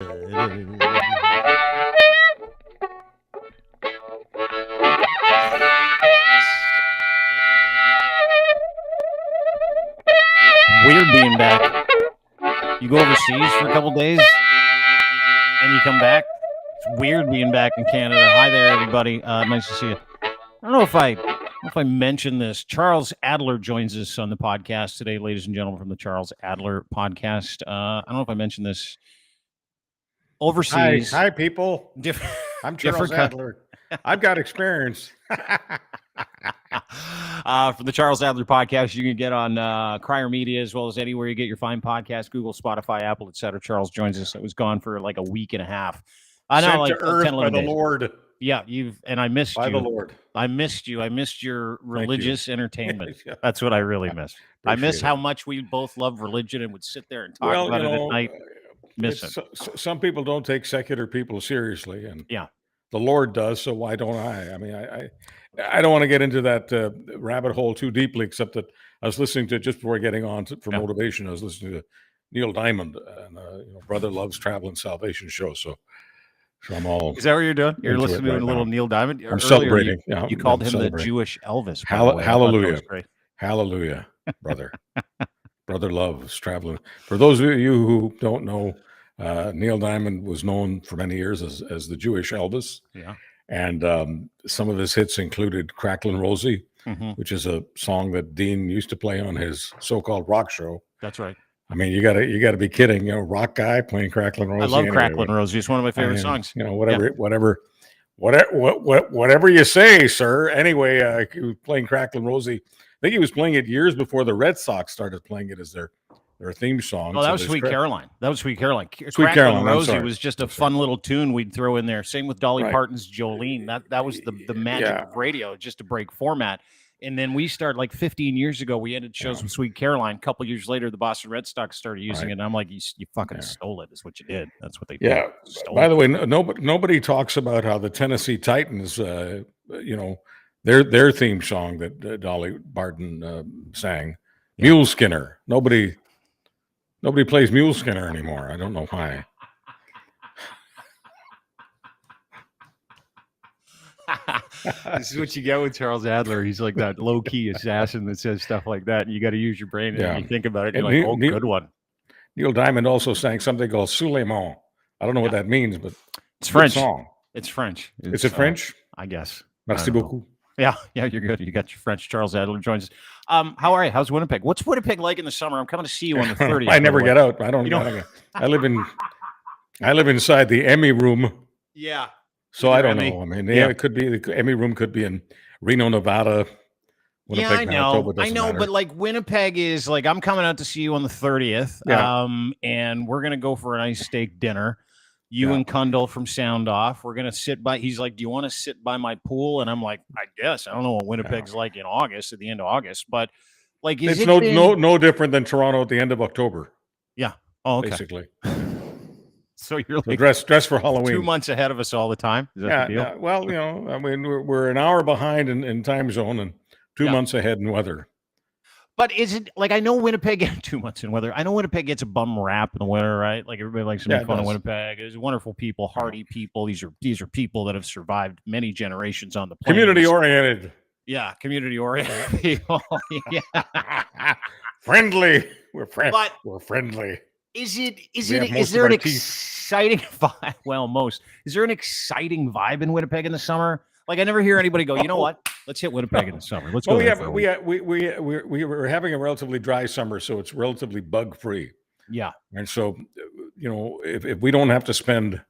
Weird being back. You go overseas for a couple days and you come back. It's weird being back in Canada. Hi there, everybody. Nice to see you. I don't know if I mentioned this. Charles Adler joins us on the podcast today, ladies and gentlemen, from the Charles Adler podcast. I don't know if I mentioned this. Overseas. Hi, people. I'm Charles Adler. I've got experience. From the Charles Adler podcast, you can get on Crier Media as well as anywhere you get your fine podcast, Google, Spotify, Apple, etc. Charles joins us. It was gone for like a week and a half. I know, like 10, by the Lord. Yeah, I missed you. By the Lord. I missed you. I missed your religious entertainment. Yeah. That's what I really missed. I miss it. how much we both love religion and would sit there and talk about it at night. Miss it. Some people don't take secular people seriously, and yeah, the Lord does. So why don't I? I mean, I don't want to get into that rabbit hole too deeply, except that I was listening to, just before getting on for motivation, I was listening to Neil Diamond and Brother Love's Travel and Salvation show. So I'm all. Is that what you're doing? You're listening to a little Neil Diamond. I'm celebrating. You called him the Jewish Elvis. Hallelujah, hallelujah, brother. Brother Love's traveling. For those of you who don't know, Neil Diamond was known for many years as the Jewish Elvis. Yeah. And some of his hits included Cracklin' Rosie, which is a song that Dean used to play on his so-called rock show. That's right. I mean, you gotta be kidding. Rock guy playing Cracklin' Rosie. I love Cracklin' Rosie. It's one of my favorite songs. Whatever you say, sir. Anyway, he was playing Cracklin' Rosie. I think he was playing it years before the Red Sox started playing it as their theme song. Oh, that was Sweet Caroline. That was Sweet Caroline. Sweet Caroline Rosie was just a fun little tune we'd throw in there. Same with Dolly Parton's Jolene. That was the magic of radio, just to break format. And then we started like 15 years ago. We ended shows with Sweet Caroline. A couple years later, the Boston Red Sox started using it. And I'm like, you fucking stole it. Is what you did. That's what they did. Yeah. By the way, nobody talks about how the Tennessee Titans, their theme song that Dolly Parton sang, Mule Skinner. Nobody plays Mule Skinner anymore. I don't know why. This is what you get with Charles Adler. He's like that low-key assassin that says stuff like that, and you got to use your brain. And you think about it, you're like, good one. Neil Diamond also sang something called Suleiman. I don't know what that means, but it's French. Song. It's French. Is it French? I guess. Merci beaucoup. Yeah, you're good. You got your French. Charles Adler joins us. How are you? How's Winnipeg? What's Winnipeg like in the summer? I'm coming to see you on the 30th. I never get out. I live inside the Emmy room. Yeah. So I don't know. I mean, it could be the Emmy room could be in Reno, Nevada. Winnipeg, I know. Matter. But like Winnipeg is like, I'm coming out to see you on the 30th. Yeah. And we're gonna go for a nice steak dinner. You and Kundal from Sound Off. We're gonna sit by. He's like, "Do you want to sit by my pool?" And I'm like, "I guess." I don't know what Winnipeg's like in August, at the end of August, but like, it's no different than Toronto at the end of October. Yeah. Oh, okay. Basically. So you're like dress for Halloween. 2 months ahead of us all the time. Is that the deal? Yeah. Well, I mean, we're an hour behind in time zone and 2 months ahead in weather. But is it like, I know Winnipeg 2 months in weather. I know Winnipeg gets a bum rap in the winter, right? Like everybody likes to make fun of Winnipeg. There's wonderful people, hardy people. These are people that have survived many generations on the planet. Community oriented. Yeah, community oriented people. Yeah. Friendly. We're friendly. Is there an exciting vibe? Well, is there an exciting vibe in Winnipeg in the summer? Like, I never hear anybody go, you know what? Let's hit Winnipeg in the summer. Let's go. We were having a relatively dry summer, so it's relatively bug free. Yeah. And so, if we don't have to spend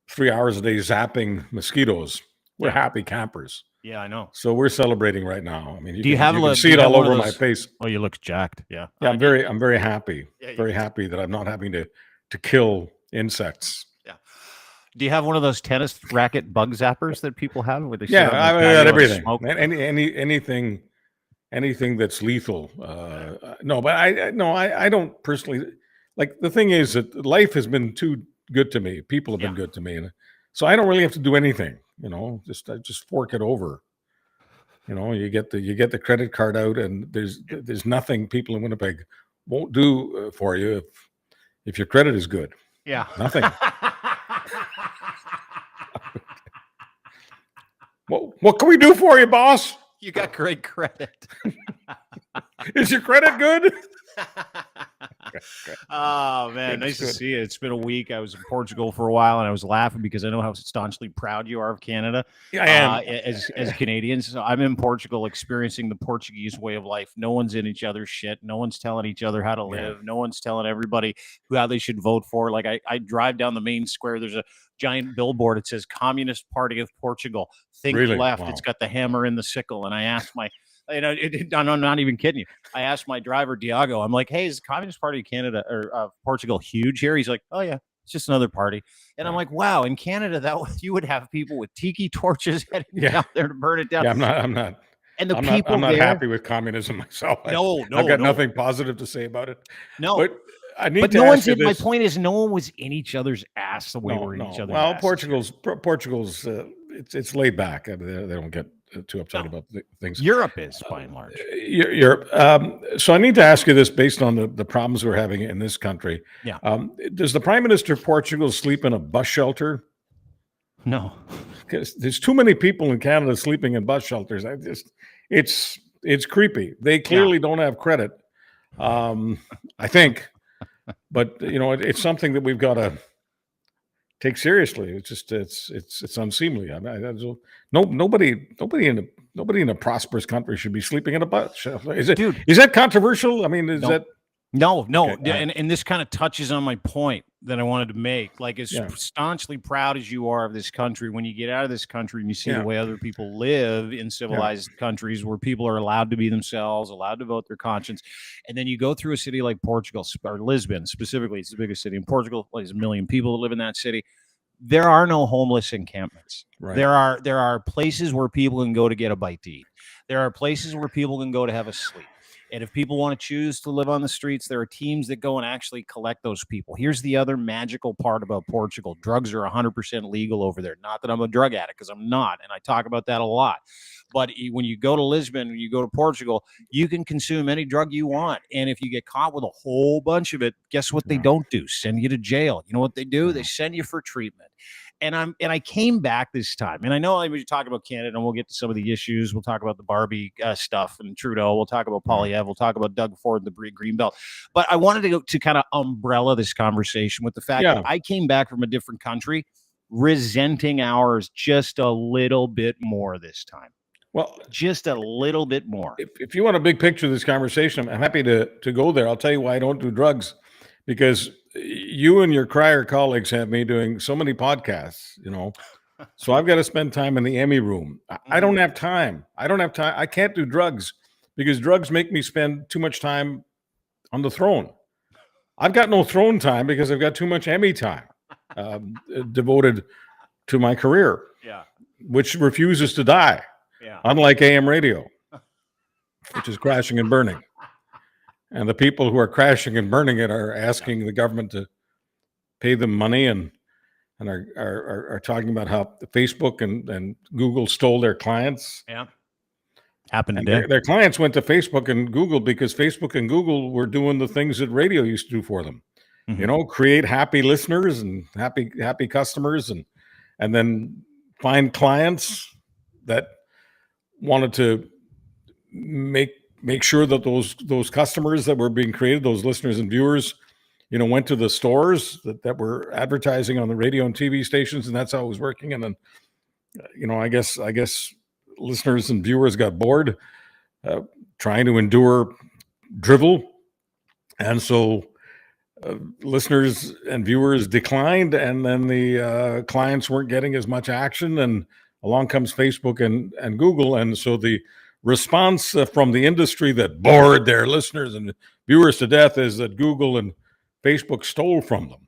3 hours a day zapping mosquitoes, we're happy campers. Yeah, I know. So we're celebrating right now. I mean, you can see it all over my face. Oh, you look jacked. Yeah. Yeah, I'm very happy. Yeah, very happy that I'm not having to kill insects. Yeah. Do you have one of those tennis racket bug zappers that people have? Where they I got everything. Anything that's lethal. No, but I don't personally like. The thing is that life has been too good to me. People have been good to me, and so I don't really have to do anything. Just fork it over. You get the credit card out, and there's nothing people in Winnipeg won't do for you if your credit is good. Yeah, nothing. What can we do for you, boss? You got great credit. Is your credit good? Oh man, nice to Good. see you. It's been a week. I was in Portugal for a while, and I was laughing because I know how staunchly proud you are of Canada. Yeah, I am. As Canadians. So I'm in Portugal, experiencing the Portuguese way of life. No one's in each other's shit. No one's telling each other how to live. No one's telling everybody how they should vote for. Like I drive down the main square. There's a giant billboard. It says Communist Party of Portugal. Think Really? left. Wow. It's got the hammer and the sickle. And I asked I'm not even kidding you. I asked my driver, Diago, I'm like, hey, is the Communist Party of Canada or Portugal huge here? He's like, oh, yeah, it's just another party. And I'm like, wow, in Canada, you would have people with tiki torches heading down there to burn it down. Yeah, I'm not. And the I'm people not there, happy with communism myself. No, I've got nothing positive to say about it. No. But I need but to no ask one's you in, this. my point is no one was in each other's ass the way we're in each other's Well, ass. Portugal's it's laid back. I mean, they don't get too upset about things. Europe is by and large. Europe. So I need to ask you this based on the problems we're having in this country. Yeah. Does the Prime Minister of Portugal sleep in a bus shelter? No. Because there's too many people in Canada sleeping in bus shelters. It's creepy. They clearly don't have credit. I think, but it's something that we've got to take seriously. It's just it's unseemly. I mean, nobody in a prosperous country should be sleeping in a bus shelter. Is that controversial? I mean, that? No. Okay. And this kind of touches on my point that I wanted to make. Like, as staunchly proud as you are of this country, when you get out of this country and you see the way other people live in civilized countries where people are allowed to be themselves, allowed to vote their conscience, and then you go through a city like Portugal or Lisbon specifically, it's the biggest city in Portugal. There's 1 million people that live in that city. There are no homeless encampments. Right. There are places where people can go to get a bite to eat. There are places where people can go to have a sleep. And if people want to choose to live on the streets, there are teams that go and actually collect those people. Here's the other magical part about Portugal. Drugs are 100% legal over there. Not that I'm a drug addict, because I'm not. And I talk about that a lot. But when you go to Lisbon, when you go to Portugal, you can consume any drug you want. And if you get caught with a whole bunch of it, guess what they don't do? Send you to jail. You know what they do? They send you for treatment. And I came back this time, and I know we talk about Canada, and we'll get to some of the issues. We'll talk about the Barbie stuff and Trudeau. We'll talk about Poilievre. We'll talk about Doug Ford and the Green Belt. But I wanted to go to kind of umbrella this conversation with the fact that I came back from a different country, resenting ours just a little bit more this time. Well, just a little bit more. If you want a big picture of this conversation, I'm happy to go there. I'll tell you why I don't do drugs, because you and your crier colleagues have me doing so many podcasts, so I've got to spend time in the Emmy room. I don't have time. I can't do drugs because drugs make me spend too much time on the throne. I've got no throne time because I've got too much Emmy time devoted to my career, which refuses to die, unlike AM radio, which is crashing and burning. And the people who are crashing and burning it are asking the government to pay them money and are talking about how Facebook and Google stole their clients. Yeah. Happened today. Their clients went to Facebook and Google because Facebook and Google were doing the things that radio used to do for them. Create happy listeners and happy customers and then find clients that wanted to make sure that those customers that were being created, those listeners and viewers, went to the stores that were advertising on the radio and TV stations, and that's how it was working. And then, I guess listeners and viewers got bored trying to endure drivel, and so listeners and viewers declined, and then the clients weren't getting as much action, and along comes Facebook and Google, and so the response from the industry that bored their listeners and viewers to death is that Google and Facebook stole from them.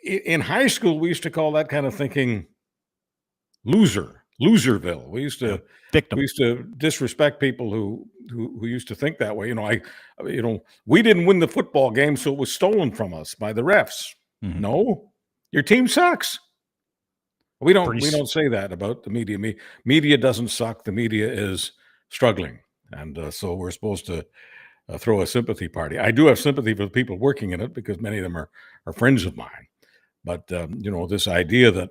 In high school, we used to call that kind of thinking loserville. We used to disrespect people who used to think that way. We didn't win the football game, so it was stolen from us by the refs. No, your team sucks. We don't say that about the media. Media doesn't suck. The media is struggling, and so we're supposed to throw a sympathy party. I do have sympathy for the people working in it because many of them are friends of mine. But this idea that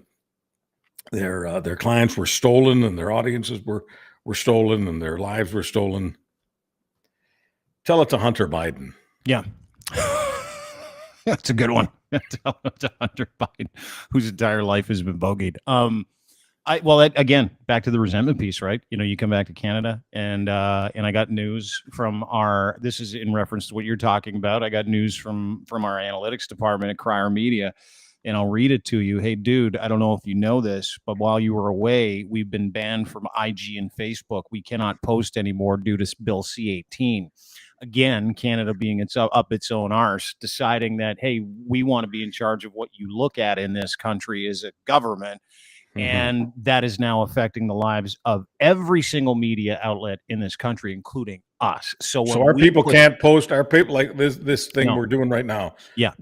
their clients were stolen, and their audiences were stolen, and their lives were stolen. Tell it to Hunter Biden. Yeah. That's a good one. Tell it to Hunter Biden, whose entire life has been bogeyed. Again, back to the resentment piece, right? You come back to Canada, and I got news from this is in reference to what you're talking about. I got news from our analytics department at Crier Media, and I'll read it to you. Hey, dude, I don't know if you know this, but while you were away, we've been banned from IG and Facebook. We cannot post anymore due to Bill C-18. Again, Canada being up its own arse, deciding that, hey, we want to be in charge of what you look at in this country as a government. And that is now affecting the lives of every single media outlet in this country, including us. So our people can't post, our people, like this thing we're doing right now. Yeah.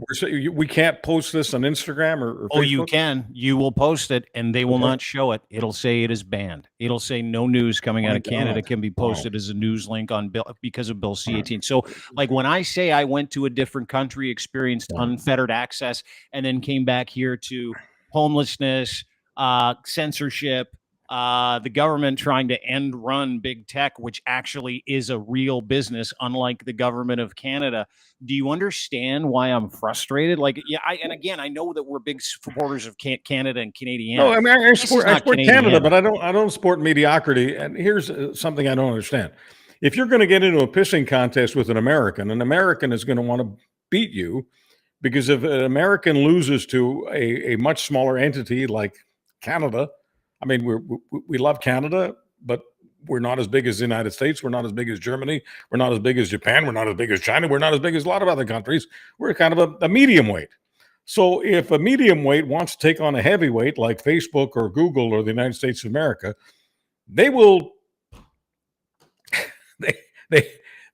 We can't post this on Instagram or Facebook? Oh, you can. You will post it, and they will not show it. It'll say it is banned. It'll say no news coming out of Canada can be posted as a news link on Bill because of Bill C-18. So, like, when I say I went to a different country, experienced unfettered access, and then came back here to homelessness, censorship, the government trying to run big tech, which actually is a real business, unlike the government of Canada. Do you understand why I'm frustrated? Like, yeah, I know that we're big supporters of Canada and Canadian. No, I mean, I support Canada, but I don't support mediocrity. And here's something I don't understand. If you're going to get into a pissing contest with an American is going to want to beat you, because if an American loses to a much smaller entity like Canada, I mean, we love Canada, but we're not as big as the United States. We're not as big as Germany. We're not as big as Japan. We're not as big as China. We're not as big as a lot of other countries. We're kind of a medium weight. So if a medium weight wants to take on a heavyweight like Facebook or Google or the United States of America, they will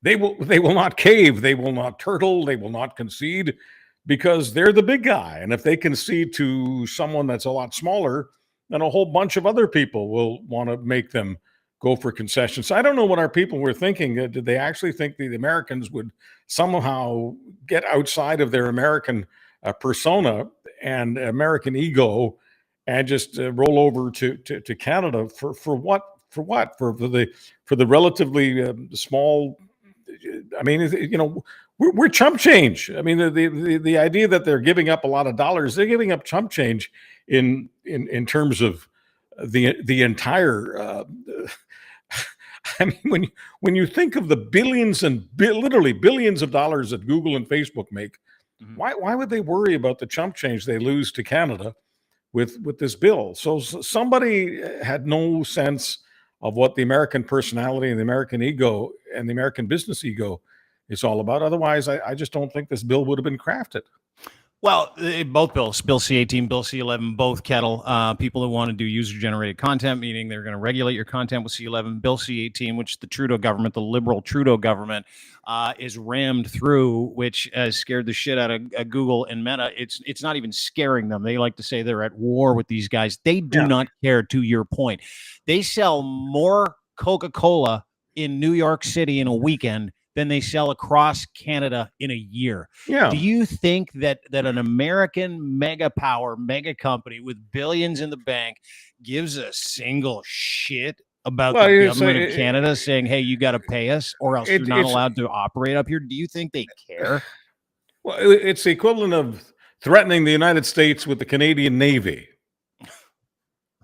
they will not cave. They will not turtle. They will not concede, because they're the big guy. And if they concede to someone that's a lot smaller, then a whole bunch of other people will want to make them go for concessions. So I don't know what our people were thinking. Did they actually think the Americans would somehow get outside of their American persona and American ego and just roll over to Canada for what? For what? For the relatively small. I mean, we're chump change. I mean, the idea that they're giving up a lot of dollars, they're giving up chump change in terms of the entire. I mean, when you think of the billions and literally billions of dollars that Google and Facebook make, why would they worry about the chump change they lose to Canada with this bill? So somebody had no sense of what the American personality and the American ego and the American business ego is all about. Otherwise, I just don't think this bill would have been crafted. Well, both bills, Bill C-18, Bill C-11, both kettle. People who want to do user-generated content, meaning they're going to regulate your content with C-11. Bill C-18, which the Trudeau government, the liberal Trudeau government, is rammed through, which has scared the shit out of Google and Meta. It's not even scaring them. They like to say they're at war with these guys. They do not care, to your point. They sell more Coca-Cola in New York City in a weekend than they sell across Canada in a year. Yeah. Do you think that an American mega power, mega company with billions in the bank gives a single shit about the government of Canada saying, hey, you got to pay us or else you're not allowed to operate up here? Do you think they care? Well, it's the equivalent of threatening the United States with the Canadian Navy.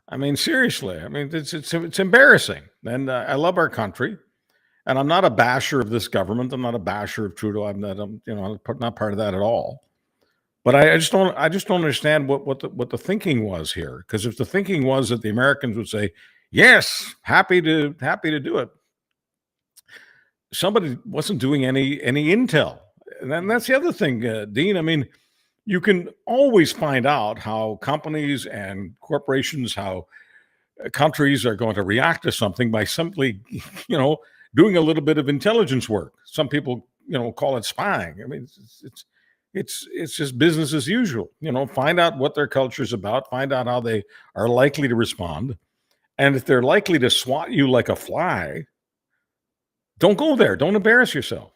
I mean, seriously. I mean, it's embarrassing. And I love our country. And I'm not a basher of this government. I'm not a basher of Trudeau. I'm not part of that at all. But I just don't understand what the thinking was here. Because if the thinking was that the Americans would say, yes, happy to do it, somebody wasn't doing any intel. And then that's the other thing, Dean. I mean, you can always find out how companies and corporations, how countries are going to react to something by simply, doing a little bit of intelligence work. Some people, call it spying. I mean, it's just business as usual. Find out what their culture is about. Find out how they are likely to respond, and if they're likely to swat you like a fly, don't go there. Don't embarrass yourself.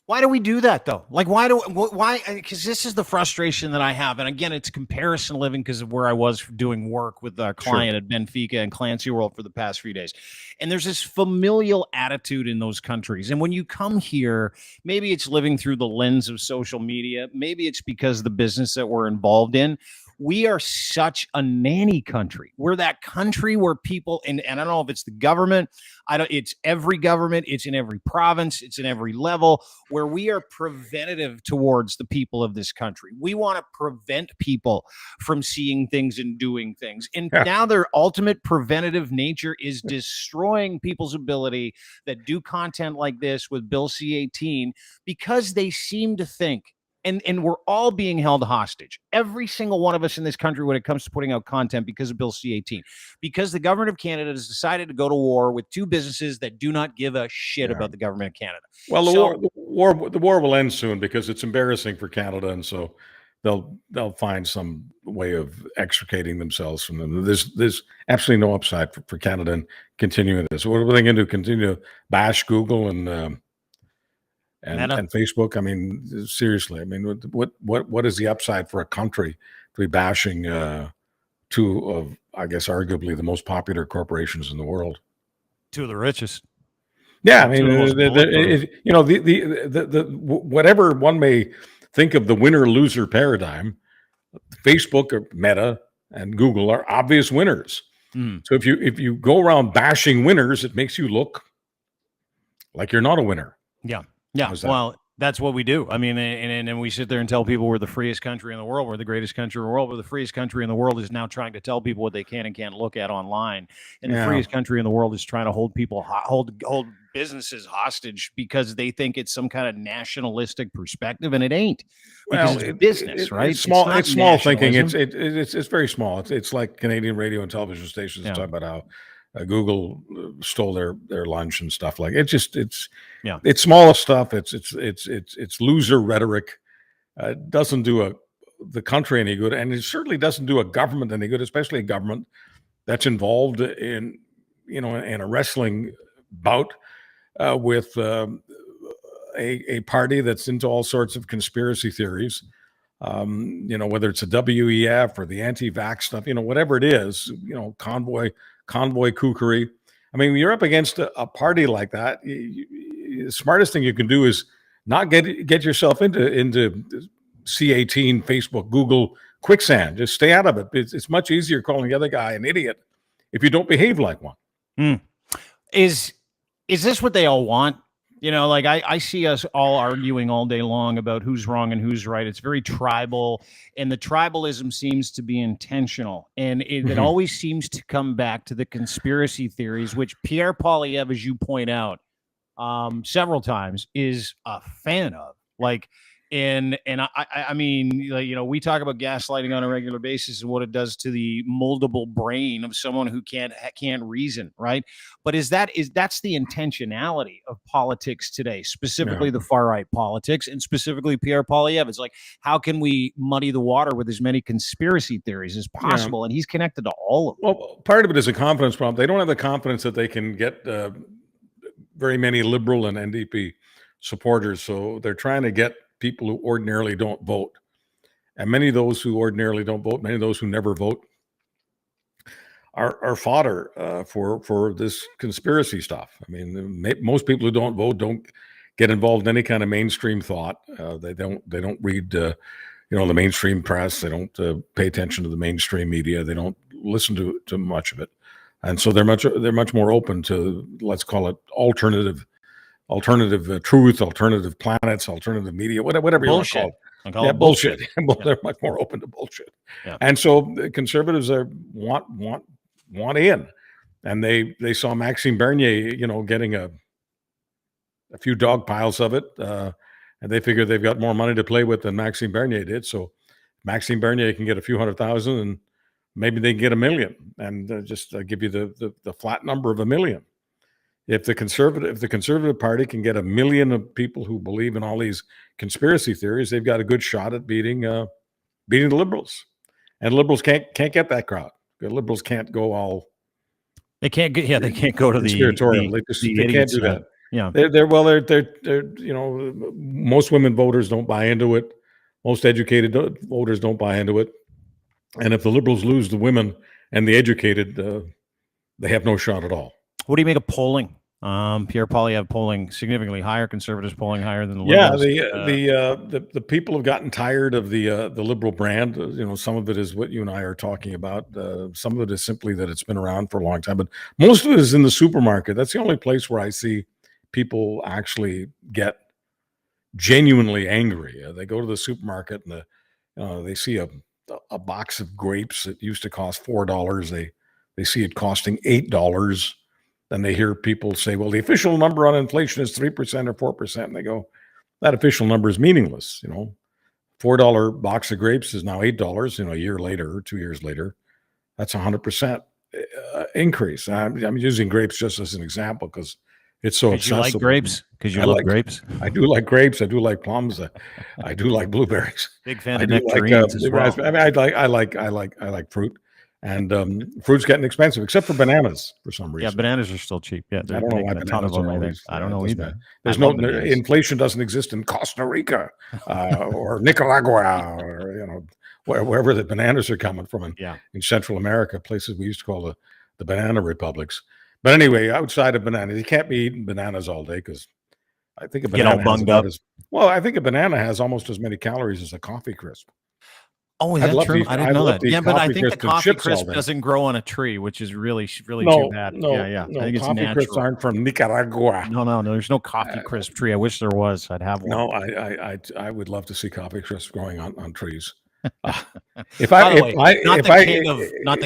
Why do we do that though? Like, why? Because this is the frustration that I have. And again, it's comparison living because of where I was doing work with our client at Benfica and Clancy World for the past few days. And there's this familial attitude in those countries. And when you come here, maybe it's living through the lens of social media. Maybe it's because of the business that we're involved in. We are such a nanny country. We're that country where people, and I don't know if it's the government, it's every government, it's in every province, it's in every level, where we are preventative towards the people of this country. We want to prevent people from seeing things and doing things. And now their ultimate preventative nature is destroying people's ability that do content like this with Bill C-18, because they seem to think, and we're all being held hostage, every single one of us in this country, when it comes to putting out content, because of Bill C-18, because the government of Canada has decided to go to war with two businesses that do not give a shit about the government of Canada. Well, the war will end soon, because it's embarrassing for Canada, and so they'll find some way of extricating themselves from them. There's absolutely no upside for Canada in continuing this. What are they going to do? Continue to bash Google and Facebook? I mean, seriously. I mean, what is the upside for a country to be bashing two of, I guess, arguably the most popular corporations in the world? Two of the richest. Yeah, I mean, the whatever one may think of the winner-loser paradigm, Facebook or Meta and Google are obvious winners. So if you go around bashing winners, it makes you look like you're not a winner. Yeah. Yeah, well, that's what we do. I mean, and we sit there and tell people we're the freest country in the world. We're the greatest country in the world. We're the freest country in the world is now trying to tell people what they can and can't look at online. And the freest country in the world is trying to hold people, hold businesses hostage, because they think it's some kind of nationalistic perspective, and it ain't. Because it's business, right? It's small. It's small thinking. It's very small. It's like Canadian radio and television stations talk about how Google stole their lunch and stuff like it. It's small stuff. It's loser rhetoric. It doesn't do the country any good, and it certainly doesn't do a government any good, especially a government that's involved in a wrestling bout with a party that's into all sorts of conspiracy theories. Whether it's a WEF or the anti-vax stuff, whatever it is, convoy kookery. I mean, when you're up against a party like that, the smartest thing you can do is not get yourself into C-18, Facebook, Google quicksand. Just stay out of it. It's much easier calling the other guy an idiot if you don't behave like one. Is this what they all want? Like I see us all arguing all day long about who's wrong and who's right. It's very tribal, and the tribalism seems to be intentional. And it always seems to come back to the conspiracy theories, which Pierre Poilievre, as you point out several times, is a fan of. And I mean, we talk about gaslighting on a regular basis and what it does to the moldable brain of someone who can't reason, right? But that's the intentionality of politics today, specifically the far right politics, and specifically Pierre Poilievre. It's like, how can we muddy the water with as many conspiracy theories as possible? And he's connected to all of them. Well, part of it is a confidence problem. They don't have the confidence that they can get very many Liberal and NDP supporters, so they're trying to get people who ordinarily don't vote. And many of those who ordinarily don't vote, many of those who never vote, are fodder for this conspiracy stuff. I mean, most people who don't vote don't get involved in any kind of mainstream thought. They don't read the mainstream press. They don't pay attention to the mainstream media. They don't listen to much of it. And so they're much more open to, let's call it, alternative truth, alternative planets, alternative media, whatever you want to call it. Bullshit. Well, they're much more open to bullshit. And so the conservatives want in, and they saw Maxime Bernier, getting a few dog piles of it, and they figure they've got more money to play with than Maxime Bernier did. So Maxime Bernier can get a few 100,000, and maybe they can get 1 million, and just give you the flat number of 1 million. If the Conservative Party can get 1 million of people who believe in all these conspiracy theories, they've got a good shot at beating the Liberals. And Liberals can't get that crowd. The Liberals can't go all. They can't go to conspiratorial. They can't do that. Yeah. Most women voters don't buy into it. Most educated voters don't buy into it. And if the Liberals lose the women and the educated, they have no shot at all. What do you make of polling? Pierre Poilievre polling significantly higher, conservatives polling higher than the Yeah, Liberals. the people have gotten tired of the Liberal brand. Some of it is what you and I are talking about. Some of it is simply that it's been around for a long time, but most of it is in the supermarket. That's the only place where I see people actually get genuinely angry. They go to the supermarket and they see a box of grapes that used to cost $4. They see it costing $8. Then they hear people say, well, the official number on inflation is 3% or 4%. And they go, that official number is meaningless. $4 box of grapes is now $8, a year later or 2 years later. That's 100% increase. I'm using grapes just as an example because it's so accessible. You like grapes? Because you love grapes? I do like grapes. I do like plums. I do like blueberries. Big fan of nectarines as well. I mean, I like fruit. And fruit's getting expensive, except for bananas for some reason. Yeah, bananas are still cheap. Yeah, I don't know why bananas are always. I don't know either. There's no inflation doesn't exist in Costa Rica or Nicaragua or wherever the bananas are coming from in Central America, places we used to call the banana republics. But anyway, outside of bananas, you can't be eating bananas all day because I think a banana get all bunged up. I think a banana has almost as many calories as a coffee crisp. Oh, is that true? I didn't know that. Yeah, but I think the coffee crisp doesn't grow on a tree, which is really too bad. No, I think it's coffee natural. crisps aren't from Nicaragua. No, there's no coffee crisp tree. I wish there was. I'd have one. No, I would love to see coffee crisps growing on trees. Not the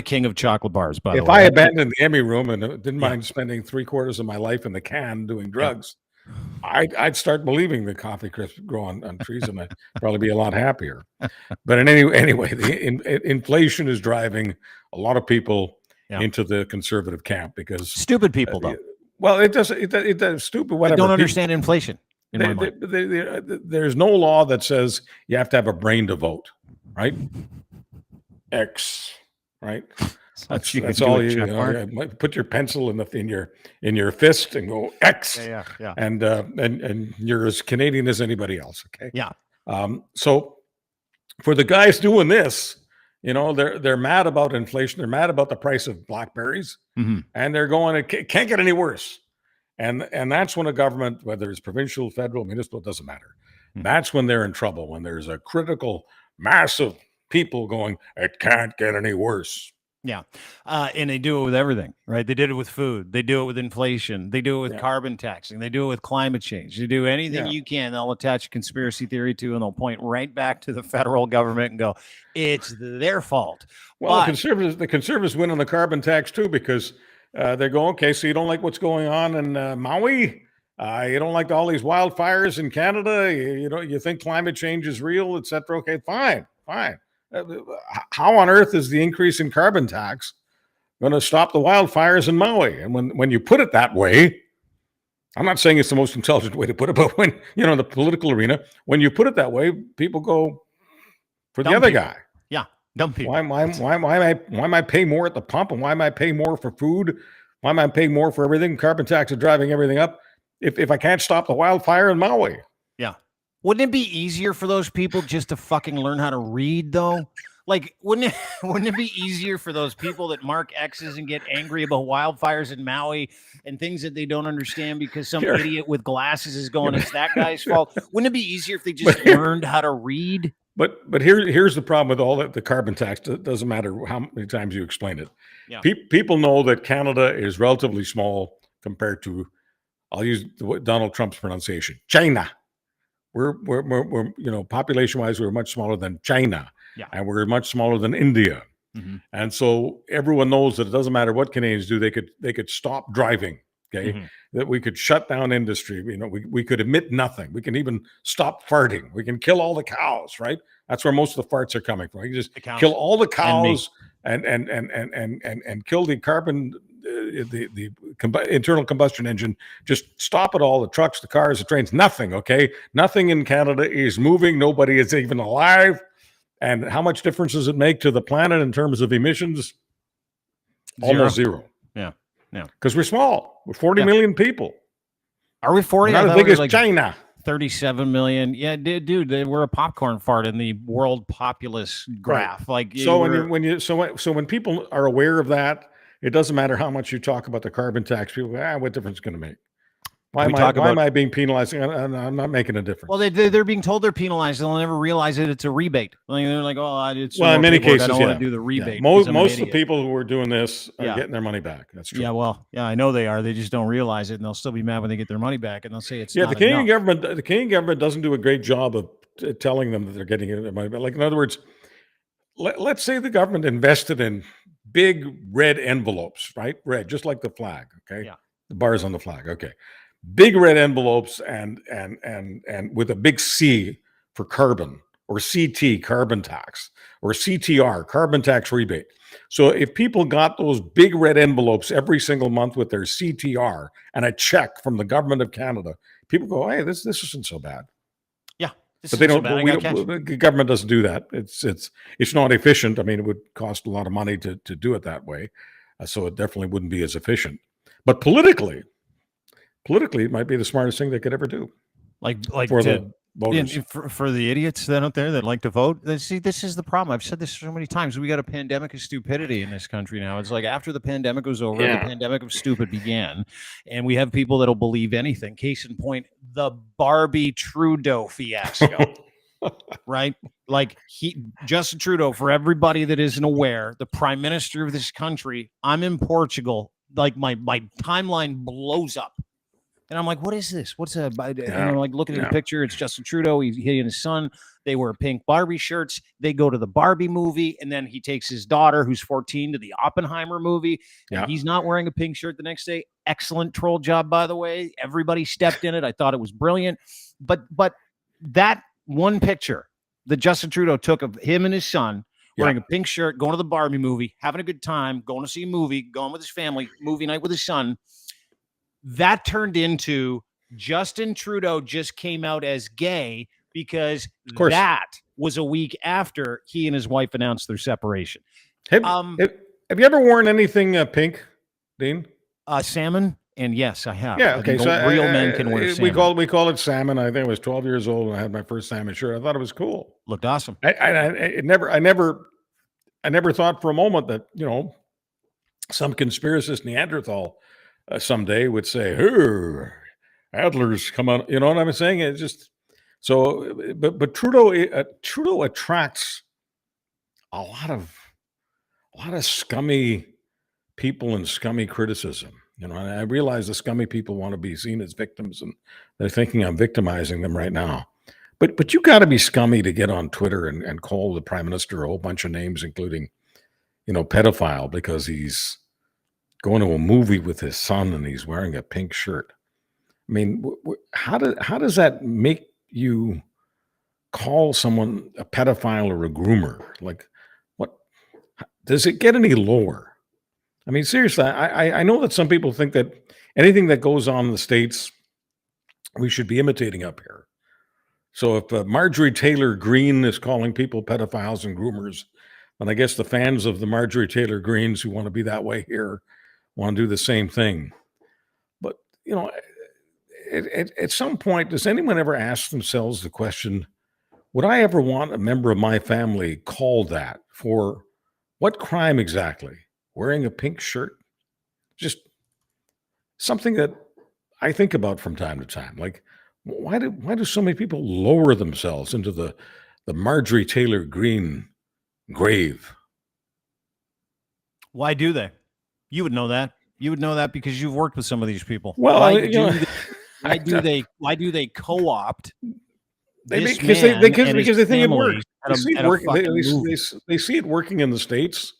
king of chocolate bars, by the way. If I abandoned the Emmy room and didn't mind spending 3/4 of my life in the can doing drugs, I'd start believing the coffee crisps grow on trees, and I'd probably be a lot happier. But anyway, the inflation is driving a lot of people into the conservative camp because stupid people, though. Well, it does stupid. Whatever. I don't understand inflation. There's no law that says you have to have a brain to vote, right? X, right? That's all you put your pencil in your fist and go X. Yeah. And you're as Canadian as anybody else. Okay. Yeah. So for the guys doing this, they're mad about inflation. They're mad about the price of blackberries, and they're going, it can't get any worse. And that's when a government, whether it's provincial, federal, municipal, it doesn't matter. That's when they're in trouble. When there's a critical mass of people going, it can't get any worse. Yeah. And they do it with everything, right? They did it with food. They do it with inflation. They do it with carbon taxing. They do it with climate change. They do anything you can. They'll attach a conspiracy theory to, and they'll point right back to the federal government and go, it's their fault. Well, the conservatives win on the carbon tax too, because they go, okay, so you don't like what's going on in Maui? You don't like all these wildfires in Canada? You think climate change is real, et cetera? Okay, fine. How on earth is the increase in carbon tax going to stop the wildfires in Maui? And when you put it that way, I'm not saying it's the most intelligent way to put it, but when, in the political arena, when you put it that way, people go for the other guy. Yeah, dumb people. Why am I paying more at the pump? And why am I paying more for food? Why am I paying more for everything? Carbon tax is driving everything up. If I can't stop the wildfire in Maui. Yeah. Wouldn't it be easier for those people just to fucking learn how to read, though? Like, wouldn't it be easier for those people that mark X's and get angry about wildfires in Maui and things that they don't understand because some idiot with glasses is going, it's that guy's fault? Wouldn't it be easier if they just learned how to read? But here's the problem with all that the carbon tax. It doesn't matter how many times you explain it. Yeah. People know that Canada is relatively small compared to, I'll use Donald Trump's pronunciation, China. We're population-wise, we're much smaller than China, and we're much smaller than India. And so everyone knows that it doesn't matter what Canadians do, they could stop driving. Okay, that we could shut down industry. We could emit nothing. We can even stop farting. We can kill all the cows. Right, that's where most of the farts are coming from. You just kill all the cows and kill the carbon. The internal combustion engine, just stop it all, the trucks, the cars, the trains, nothing, okay? Nothing in Canada is moving. Nobody is even alive. And how much difference does it make to the planet in terms of emissions? Almost zero. Yeah. Because we're small. We're 40 million people. Are we 40? Not I as thought big we were as like China. 37 million. Yeah, dude, we're a popcorn fart in the world populace graph. Like, So we're, when people are aware of that, it doesn't matter how much you talk about the carbon tax. People, what difference is going to make? Why we am I talk why am about I being penalized? I'm not making a difference. well, they're being told they're penalized. They'll never realize that it's a rebate. Like, they're like, oh, it's Well, in many cases, I don't yeah. want to do the rebate. Yeah. Because I'm an Most of the idiot. people who are doing this are Yeah. getting their money back. That's true. Yeah, well, yeah, I know they are. They just don't realize it, and they'll still be mad when they get their money back, and they'll say it's Yeah, not the Canadian enough. government, doesn't do a great job of telling them that they're getting their money back. Like, in other words, let's say the government invested in big red envelopes, right? Red, just like the flag. Okay. Yeah. The bars on the flag. Okay. Big red envelopes and with a big C for carbon, or CT, carbon tax, or CTR, carbon tax rebate. So if people got those big red envelopes every single month with their CTR and a check from the government of Canada, people go, hey, this isn't so bad. Yeah. But they don't. The government doesn't do that. It's not efficient. I mean, it would cost a lot of money to do it that way, so it definitely wouldn't be as efficient. But politically, it might be the smartest thing they could ever do. Like for the voters. For the idiots that out there that like to vote. See, this is the problem. I've said this so many times. We got a pandemic of stupidity in this country now. It's like after the pandemic was over, the pandemic of stupid began, and we have people that'll believe anything. Case in point, the Barbie Trudeau fiasco. Right? Like Justin Trudeau, for everybody that isn't aware, the prime minister of this country. I'm in Portugal. Like my timeline blows up. And I'm like, what is this? What's a? And I'm like looking at the picture. It's Justin Trudeau. He and his son. They wear pink Barbie shirts. They go to the Barbie movie, and then he takes his daughter, who's 14, to the Oppenheimer movie. And he's not wearing a pink shirt the next day. Excellent troll job, by the way. Everybody stepped in it. I thought it was brilliant. But that one picture that Justin Trudeau took of him and his son wearing a pink shirt, going to the Barbie movie, having a good time, going to see a movie, going with his family, movie night with his son. That turned into Justin Trudeau just came out as gay because that was a week after he and his wife announced their separation. Have you ever worn anything pink, Dean? Salmon, and yes, I have. Yeah, okay. So real men can wear salmon. We call it salmon. I think I was 12 years old when I had my first salmon shirt. I thought it was cool. Looked awesome. I never thought for a moment that some conspiracist Neanderthal someday would say, "Hey, Adler's come on." You know what I'm saying? It's just so. But Trudeau attracts a lot of scummy people and scummy criticism. And I realize the scummy people want to be seen as victims, and they're thinking I'm victimizing them right now. But you got to be scummy to get on Twitter and call the prime minister a whole bunch of names, including pedophile, because he's going to a movie with his son and he's wearing a pink shirt. I mean, how does that make you call someone a pedophile or a groomer? Like, what does it get any lower? I mean, seriously, I know that some people think that anything that goes on in the States, we should be imitating up here. So if Marjorie Taylor Greene is calling people pedophiles and groomers, then I guess the fans of the Marjorie Taylor Greenes who want to be that way here want to do the same thing. But, at some point, does anyone ever ask themselves the question, would I ever want a member of my family called that for what crime exactly? Wearing a pink shirt? Just something that I think about from time to time. Like, why do so many people lower themselves into the Marjorie Taylor Greene grave? Why do they? You would know that. You would know that because you've worked with some of these people. Well, why do they co-opt? Because they think it works. They see it working in the States,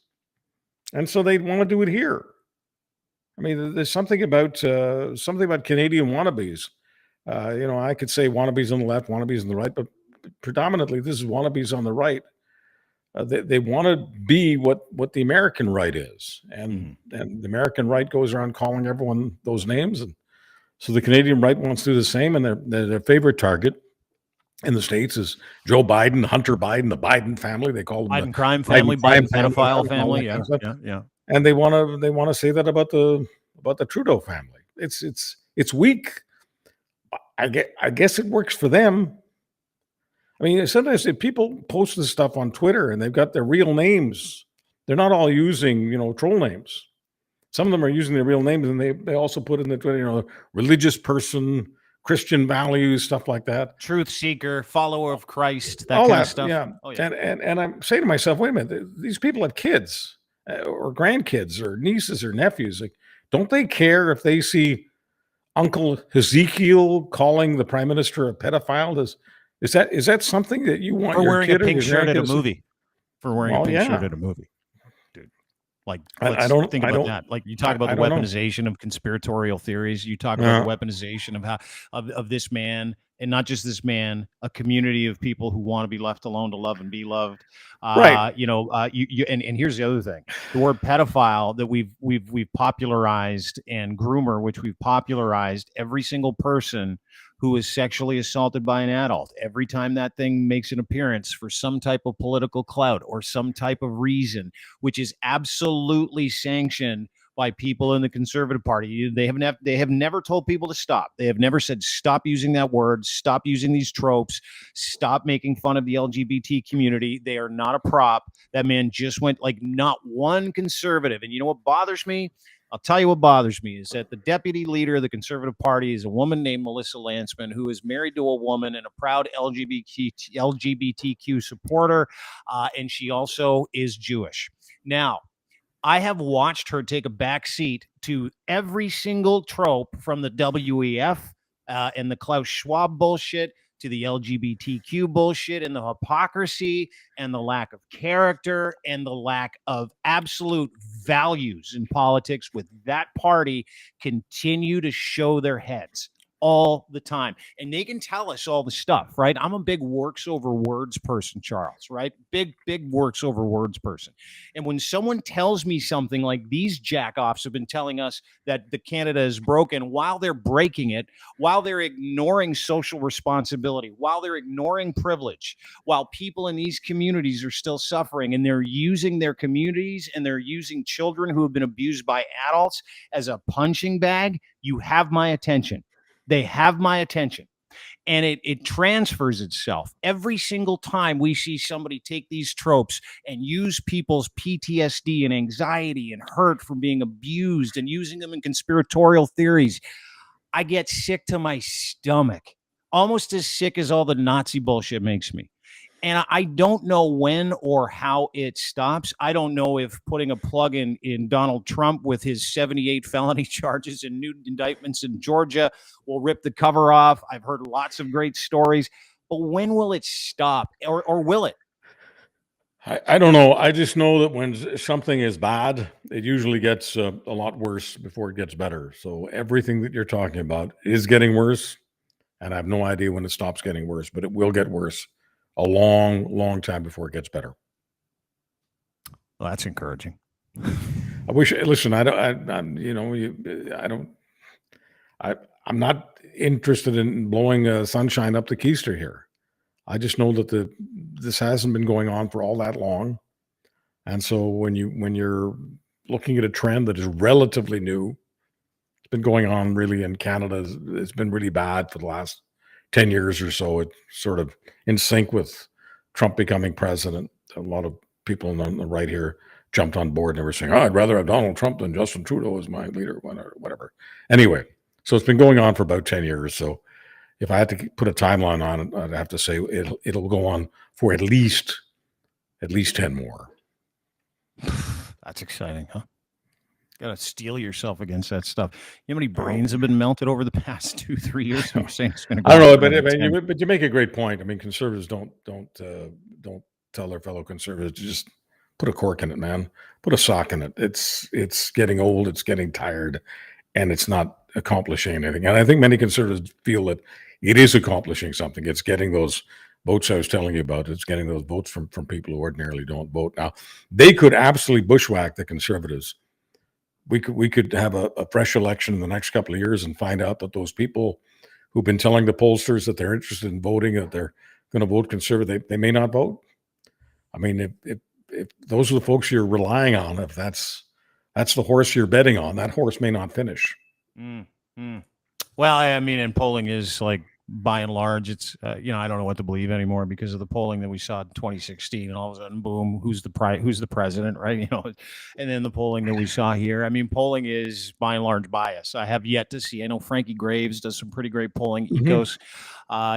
and so they want to do it here. I mean, there's something about Canadian wannabes. I could say wannabes on the left, wannabes on the right, but predominantly this is wannabes on the right. They want to be what the American right is, and the American right goes around calling everyone those names, and so the Canadian right wants to do the same. And their favorite target in the States is Joe Biden, Hunter Biden, the Biden family. They call them Biden crime family, Biden pedophile family. Yeah. And they want to say that about the Trudeau family. It's weak I guess it works for them. I mean, sometimes if people post this stuff on Twitter and they've got their real names, they're not all using, troll names. Some of them are using their real names, and they also put in the Twitter, religious person, Christian values, stuff like that. Truth seeker, follower of Christ, that All kind that of stuff. yeah. Oh, yeah. And I'm saying to myself, wait a minute, these people have kids or grandkids or nieces or nephews. Like, don't they care if they see Uncle Ezekiel calling the prime minister a pedophile? Is that something that you want For your wearing kid a or pink your shirt at a grandkids to- movie. For wearing a Well, pink yeah. shirt at a movie. Dude. Like, I let's don't- think I about don't- that. Like, you talk about I the don't know. weaponization of conspiratorial theories. You talk about the weaponization of of this man, and not just this man, a community of people who want to be left alone to love and be loved. Right. And here's the other thing: the word pedophile that we've popularized, and groomer, which we've popularized. Every single person who is sexually assaulted by an adult, every time that thing makes an appearance for some type of political clout or some type of reason, which is absolutely sanctioned by people in the Conservative Party. They have never told people to stop. They have never said, stop using that word, stop using these tropes, stop making fun of the LGBT community. They are not a prop. That man just went, like, not one conservative. And you know what bothers me? I'll tell you what bothers me is that the deputy leader of the Conservative Party is a woman named Melissa Lantsman, who is married to a woman and a proud LGBTQ supporter, and she also is Jewish. Now, I have watched her take a back seat to every single trope from the WEF and the Klaus Schwab bullshit to the LGBTQ bullshit and the hypocrisy and the lack of character and the lack of absolute values in politics with that party continue to show their heads all the time. And they can tell us all the stuff, right? I'm a big works over words person, Charles, right? Big works over words person. And when someone tells me something like these jackoffs have been telling us that the Canada is broken while they're breaking it, while they're ignoring social responsibility, while they're ignoring privilege, while people in these communities are still suffering, and they're using their communities and they're using children who have been abused by adults as a punching bag, you have my attention. They have my attention. And it transfers itself every single time we see somebody take these tropes and use people's PTSD and anxiety and hurt from being abused and using them in conspiratorial theories. I get sick to my stomach, almost as sick as all the Nazi bullshit makes me. And I don't know when or how it stops. I don't know if putting a plug in Donald Trump with his 78 felony charges and new indictments in Georgia will rip the cover off. I've heard lots of great stories, but when will it stop, or will it? I don't know. I just know that when something is bad, it usually gets a lot worse before it gets better. So everything that you're talking about is getting worse, and I have no idea when it stops getting worse, but it will get worse a long time before it gets better. Well, that's encouraging. I wish. Listen, I'm not interested in blowing sunshine up the keister here. I just know that this hasn't been going on for all that long, and so when you're looking at a trend that is relatively new, it's been going on really in Canada. It's been really bad for the last 10 years or so. It's sort of in sync with Trump becoming president. A lot of people on the right here jumped on board and they were saying, I'd rather have Donald Trump than Justin Trudeau as my leader, whatever. Anyway, so it's been going on for about 10 years. So if I had to put a timeline on it, I'd have to say it'll go on for at least 10 more. That's exciting, huh? Got to steel yourself against that stuff. You know how many brains have been melted over the past 2-3 years? I'm saying it's going to go. I don't know, but you make a great point. I mean, conservatives don't tell their fellow conservatives to just put a cork in it, man. Put a sock in it. It's getting old. It's getting tired, and it's not accomplishing anything. And I think many conservatives feel that it is accomplishing something. It's getting those votes I was telling you about. It's getting those votes from people who ordinarily don't vote. Now, they could absolutely bushwhack the conservatives. We could have a fresh election in the next couple of years and find out that those people who've been telling the pollsters that they're interested in voting, that they're going to vote conservative, they may not vote. I mean, if those are the folks you're relying on, if that's the horse you're betting on, that horse may not finish. Well, I mean, and polling is like by and large, it's I don't know what to believe anymore because of the polling that we saw in 2016, and all of a sudden, boom, who's the president, right? And then the polling that we saw here. I mean, polling is by and large bias. I have yet to see. I know Frankie Graves does some pretty great polling. Ecos,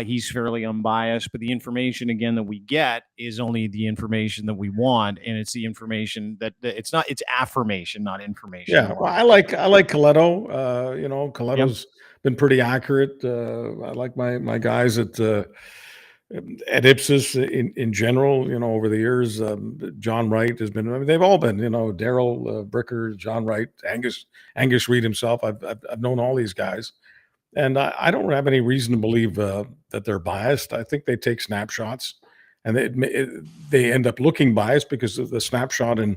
he's fairly unbiased, but the information again that we get is only the information that we want, and it's the information that it's affirmation, not information. Yeah, well, I like Coletto. Coleto's been pretty accurate. I like my guys at Ipsos in general. Over the years, John Wright has been. I mean, they've all been. Daryl Bricker, John Wright, Angus Reid himself. I've known all these guys, and I don't have any reason to believe that they're biased. I think they take snapshots, and they end up looking biased because of the snapshot in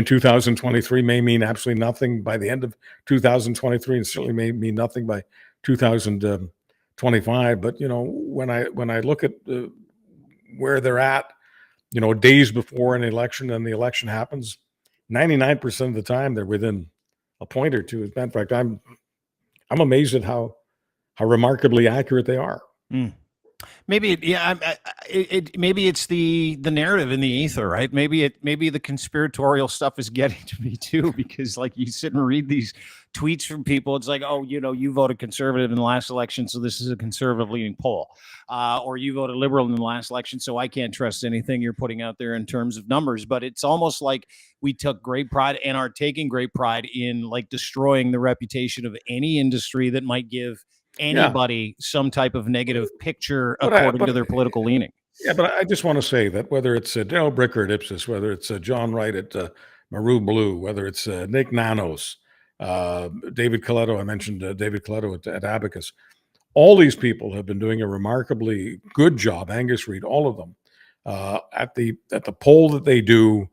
2023 may mean absolutely nothing by the end of 2023, and certainly may mean nothing by 2025. But when I look at where they're at, days before an election and the election happens, 99% of the time they're within a point or two. In fact, I'm amazed at how remarkably accurate they are. Maybe maybe it's the narrative in the ether, right? Maybe the conspiratorial stuff is getting to me too, because like you sit and read these tweets from people, it's like, oh, you voted conservative in the last election, so this is a conservative leaning poll, or you voted liberal in the last election, so I can't trust anything you're putting out there in terms of numbers. But it's almost like we took great pride and are taking great pride in like destroying the reputation of any industry that might give anybody some type of negative picture according to their political leaning. Yeah, but I just want to say that whether it's Daryl Bricker at Ipsos, whether it's John Wright at Maru Blue, whether it's Nick Nanos, David Coletto, I mentioned David Coletto at Abacus, all these people have been doing a remarkably good job, Angus Reid, all of them, at the poll that they do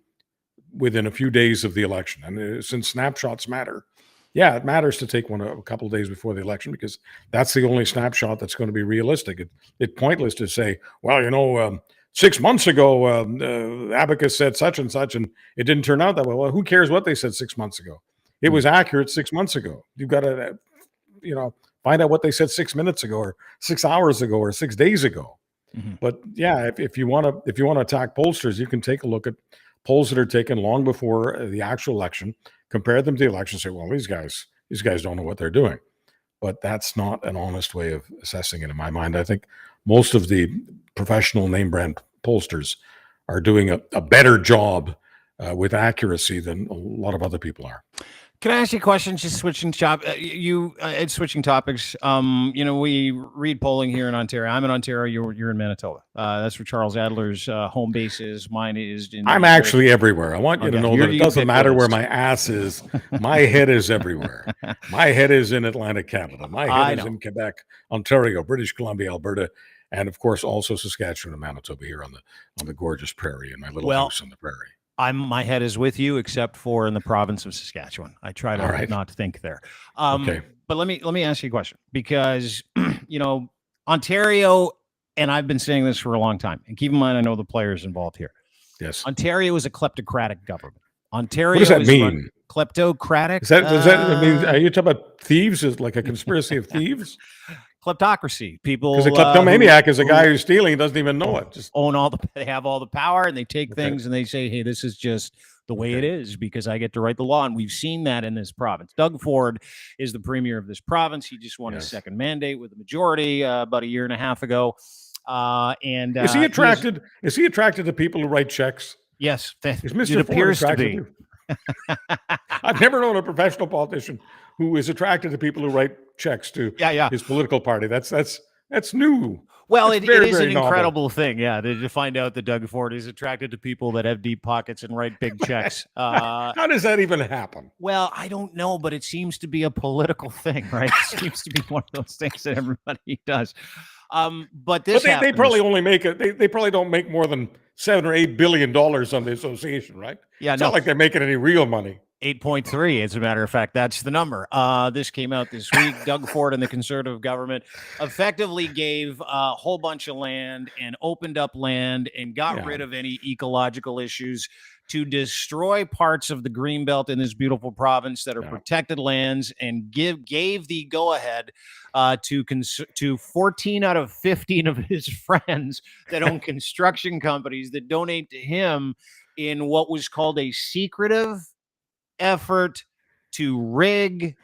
within a few days of the election. And since snapshots matter, yeah, it matters to take one a couple of days before the election because that's the only snapshot that's going to be realistic. It's pointless to say, well, 6 months ago, Abacus said such and such, and it didn't turn out that way. Well, who cares what they said 6 months ago? It was accurate 6 months ago. You've got to, find out what they said 6 minutes ago, or 6 hours ago, or 6 days ago. Mm-hmm. But yeah, if you want to attack pollsters, you can take a look at polls that are taken long before the actual election. Compare them to the election, say, well, these guys don't know what they're doing. But that's not an honest way of assessing it in my mind. I think most of the professional name brand pollsters are doing a better job with accuracy than a lot of other people are. Can I ask you a question? Just switching switching topics. We read polling here in Ontario. I'm in Ontario. You're in Manitoba. That's where Charles Adler's home base is. Mine is. I'm actually everywhere. I want you to know that it doesn't matter where my ass is. My head is everywhere. My head is in Atlantic Canada. My head is in Quebec, Ontario, British Columbia, Alberta, and of course also Saskatchewan and Manitoba here on the gorgeous prairie in my little house on the prairie. My head is with you, except for in the province of Saskatchewan. I try to not think there. Okay. But let me ask you a question, because Ontario, and I've been saying this for a long time, and keep in mind I know the players involved here. Yes. Ontario is a kleptocratic government. Ontario. What does that mean? Kleptocratic. Does that mean? Are you talking about thieves? Is like a conspiracy of thieves? Kleptocracy. People, because a kleptomaniac is a guy who's stealing, he doesn't even know it. Just they have all the power, and they take things and they say, hey, this is just the way it is because I get to write the law. And we've seen that in this province. Doug Ford is the premier of this province. He just won his second mandate with a majority about a year and a half ago. And is he attracted? Is he attracted to people who write checks? Yes, is Mr. Ford appears to be. I've never known a professional politician who is attracted to people who write checks to his political party. That's new. Well, it is an incredible thing, to find out that Doug Ford is attracted to people that have deep pockets and write big checks. How does that even happen? Well, I don't know, but it seems to be a political thing, right? It seems to be one of those things that everybody does. But they probably only make it. They probably don't make more than $7 or $8 billion on the association, right? Yeah, it's not like they're making any real money. 8.3, as a matter of fact, that's the number. This came out this week. Doug Ford and the Conservative government effectively gave a whole bunch of land and opened up land and got rid of any ecological issues to destroy parts of the Greenbelt in this beautiful province that are protected lands, and gave the go-ahead to 14 out of 15 of his friends that own construction companies that donate to him in what was called a secretive effort to rig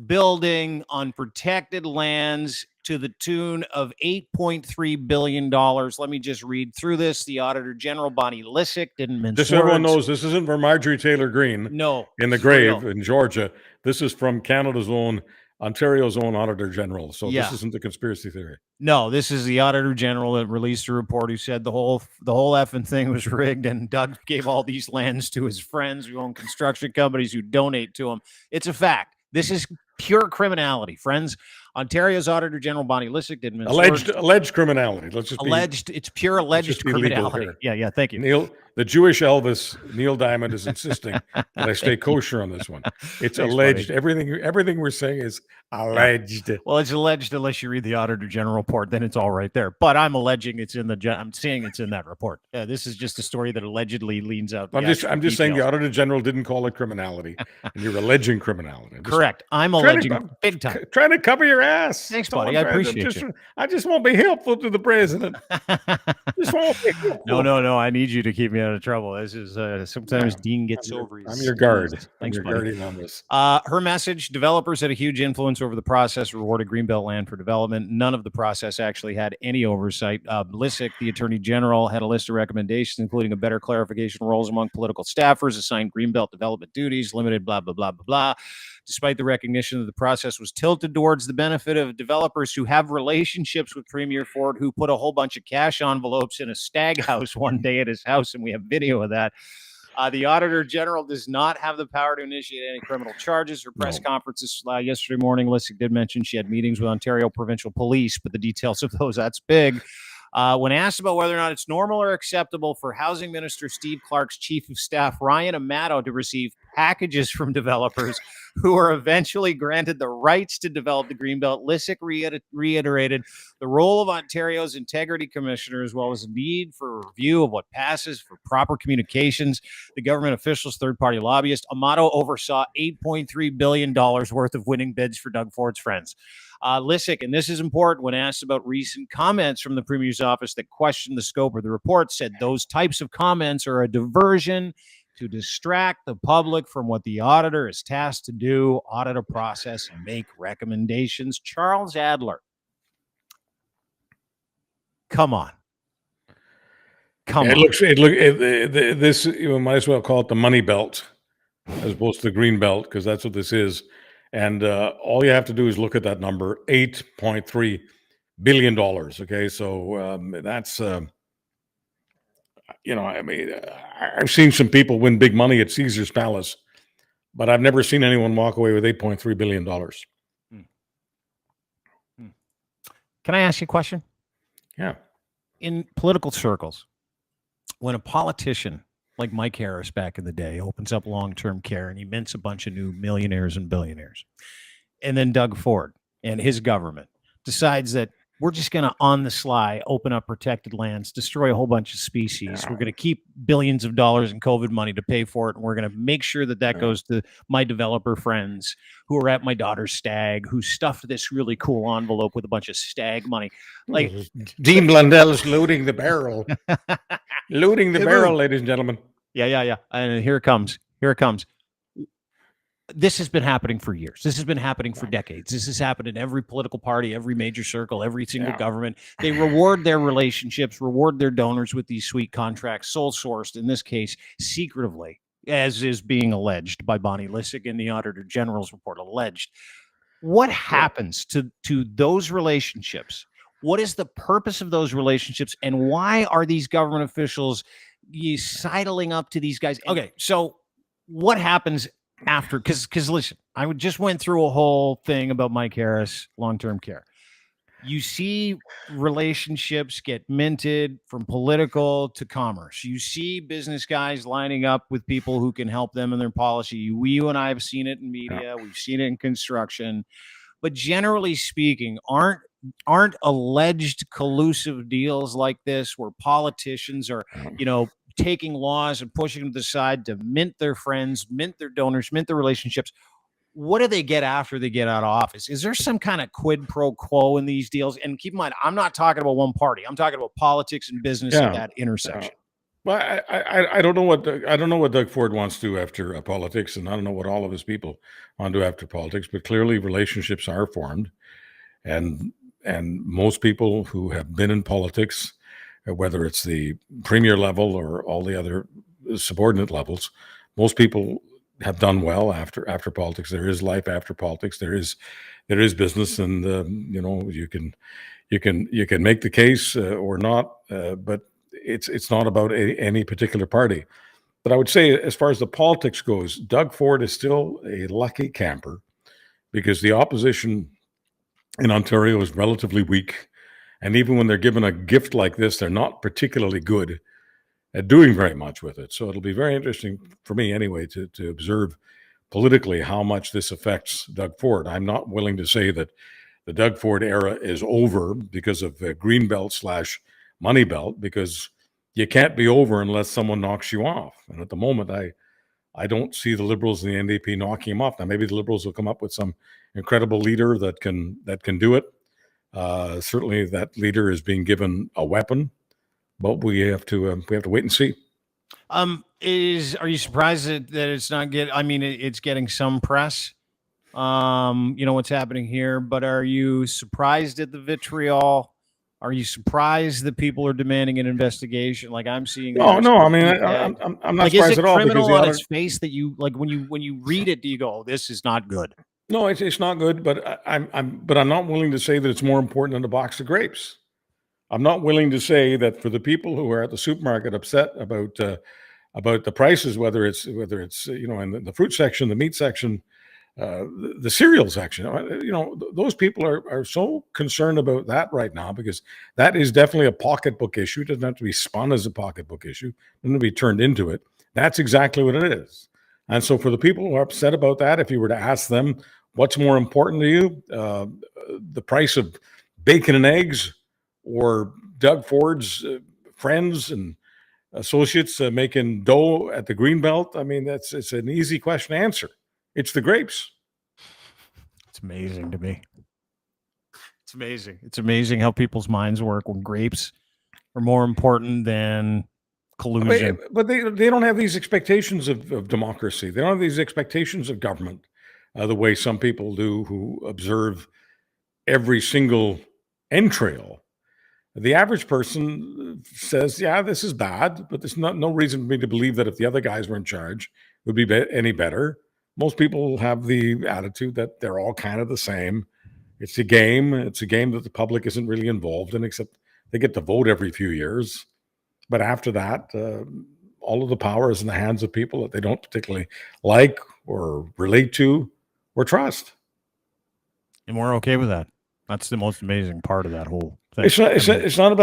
building on protected lands to the tune of $8.3 billion. Let me just read through this. The Auditor General, Bonnie Lysyk, didn't mince Just words. so everyone knows, this isn't for Marjorie Taylor Greene. No. In the grave in Georgia. This is from Canada's own, Ontario's own Auditor General. So this isn't a conspiracy theory. No, this is the Auditor General that released a report who said the whole effing thing was rigged, and Doug gave all these lands to his friends who own construction companies who donate to him. It's a fact. This is pure criminality, friends. Ontario's Auditor General, Bonnie Lysyk, didn't mince words. Alleged criminality. Let's just alleged. It's pure alleged criminality. Yeah. Thank you, Neil. The Jewish Elvis, Neil Diamond, is insisting that I stay kosher on this one. It's Thanks, alleged. Buddy. Everything we're saying is alleged. Yeah. Well, it's alleged unless you read the Auditor General report, then it's all right there. But I'm alleging it's in I'm saying it's in that report. This is just a story that allegedly leans out. I'm just saying the Auditor General didn't call it criminality, and you're alleging criminality. Correct. I'm alleging big time. Trying to cover your ass. Thanks, buddy. I appreciate you. I just won't be helpful to the president. Just won't be helpful. No. I need you to keep me out of trouble. This is sometimes Dean gets over. I'm your guard. Thanks, I'm your guardian on this. Her message: developers had a huge influence over the process, rewarded Greenbelt land for development. None of the process actually had any oversight. Lysyk, the Attorney General, had a list of recommendations, including a better clarification of roles among political staffers, assigned Greenbelt development duties, limited blah, blah, blah, blah, blah. Despite the recognition that the process was tilted towards the benefit of developers who have relationships with Premier Ford, who put a whole bunch of cash envelopes in a stag house one day at his house, and we have video of that. The Auditor General does not have the power to initiate any criminal charges. Her press conferences yesterday morning, Lysyk did mention she had meetings with Ontario Provincial Police, but the details of those, that's big. When asked about whether or not it's normal or acceptable for Housing Minister Steve Clark's Chief of Staff, Ryan Amato, to receive packages from developers who are eventually granted the rights to develop the Greenbelt, Lysyk reiterated the role of Ontario's Integrity Commissioner, as well as the need for a review of what passes for proper communications. The government officials, third-party lobbyist, Amato oversaw $8.3 billion worth of winning bids for Doug Ford's friends. Lysyk, and this is important, when asked about recent comments from the Premier's office that questioned the scope of the report, said those types of comments are a diversion to distract the public from what the auditor is tasked to do, audit a process and make recommendations. Charles Adler. Come on. This, you might as well call it the money belt as opposed to the green belt, because that's what this is. And all you have to do is look at that number, $8.3 billion. Okay, so that's, I've seen some people win big money at Caesar's Palace, but I've never seen anyone walk away with $8.3 billion. Can I ask you a question? Yeah. In political circles, when a politician like Mike Harris back in the day opens up long-term care and he mints a bunch of new millionaires and billionaires, and then Doug Ford and his government decides that we're just going to, on the sly, open up protected lands, destroy a whole bunch of species. We're going to keep billions of dollars in COVID money to pay for it, and we're going to make sure that that goes to my developer friends who are at my daughter's stag, who stuffed this really cool envelope with a bunch of stag money. Like Dean Blundell's loading the barrel. Loading the barrel, ladies and gentlemen. Yeah. And here it comes. This has been happening for years. This has been happening for decades. This has happened in every political party, every major circle, every single government. They reward their relationships, reward their donors with these sweet contracts, sole sourced, in this case, secretively, as is being alleged by Bonnie Lysyk in the Auditor General's report, alleged. What happens to those relationships? What is the purpose of those relationships? And why are these government officials sidling up to these guys? Okay, so what happens after? Because listen, I just went through a whole thing about Mike Harris, long-term care. You see relationships get minted from political to commerce. You see business guys lining up with people who can help them in their policy. You and I have seen it in media. We've seen it in construction. But generally speaking, aren't alleged collusive deals like this where politicians are, taking laws and pushing them to the side to mint their friends, mint their donors, mint their relationships. What do they get after they get out of office? Is there some kind of quid pro quo in these deals? And keep in mind, I'm not talking about one party. I'm talking about politics and business at that intersection. Well, I don't know what Doug Ford wants to do after politics, and I don't know what all of his people want to do after politics. But clearly, relationships are formed, and most people who have been in politics, whether it's the premier level or all the other subordinate levels, most people have done well after politics. There is life after politics. There is business, and you can make the case or not, but it's not about any particular party. But I would say, as far as the politics goes, Doug Ford is still a lucky camper because the opposition in Ontario is relatively weak, and even when they're given a gift like this, they're not particularly good at doing very much with it. So it'll be very interesting for me anyway to observe politically how much this affects Doug Ford. I'm not willing to say that the Doug Ford era is over because of the Greenbelt / Money Belt, because you can't be over unless someone knocks you off. And at the moment, I don't see the Liberals and the NDP knocking him off. Now, maybe the Liberals will come up with some incredible leader that can do it. Certainly, that leader is being given a weapon. But we have to wait and see. Are you surprised that it's not it's getting some press? What's happening here, but are you surprised at the vitriol? Are you surprised that people are demanding an investigation? Like I'm seeing. No. I mean, I'm not surprised at all. Criminal because on its face that you like when you read it, do you go, oh, "This is not good"? No, it's not good. But I'm not willing to say that it's more important than a box of grapes. I'm not willing to say that for the people who are at the supermarket upset about the prices, whether it's in the fruit section, the meat section, the cereal section, those people are so concerned about that right now because that is definitely a pocketbook issue. It doesn't have to be spun as a pocketbook issue. It doesn't have to be turned into it. That's exactly what it is. And so for the people who are upset about that, if you were to ask them what's more important to you, the price of bacon and eggs, or Doug Ford's friends and associates making dough at the Greenbelt? I mean, it's an easy question to answer. It's the grapes. It's amazing to me. It's amazing. It's amazing how people's minds work when grapes are more important than collusion. But they don't have these expectations of democracy. They don't have these expectations of government the way some people do who observe every single entrail. The average person says, yeah, this is bad, but there's no reason for me to believe that if the other guys were in charge, it would be any better. Most people have the attitude that they're all kind of the same. It's a game. It's a game that the public isn't really involved in, except they get to vote every few years. But after that, all of the power is in the hands of people that they don't particularly like or relate to or trust. And we're okay with that. That's the most amazing part of that whole thing. It's not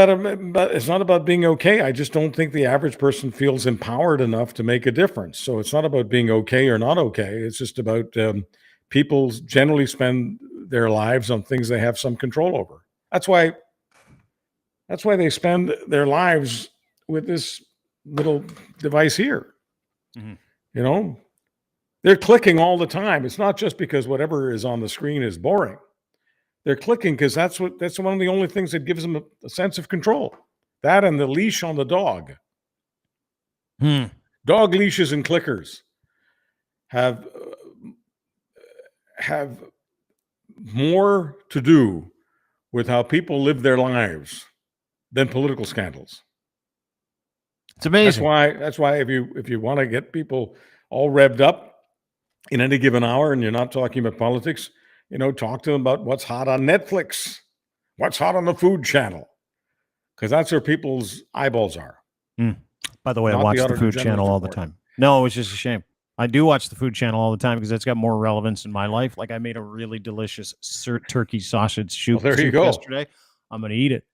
about being okay. I just don't think the average person feels empowered enough to make a difference. So it's not about being okay or not okay. It's just about people generally spend their lives on things they have some control over. That's why they spend their lives with this little device here. Mm-hmm. They're clicking all the time. It's not just because whatever is on the screen is boring. They're clicking because that's one of the only things that gives them a sense of control. That and the leash on the dog. Dog leashes and clickers have more to do with how people live their lives than political scandals. It's amazing. That's why if you want to get people all revved up in any given hour, and you're not talking about politics, talk to them about what's hot on Netflix, what's hot on the Food Channel, because that's where people's eyeballs are. By the way, I watch the Food Channel all the time. No, it's just a shame. I do watch the Food Channel all the time because that's got more relevance in my life. Like I made a really delicious turkey sausage soup yesterday. I'm going to eat it.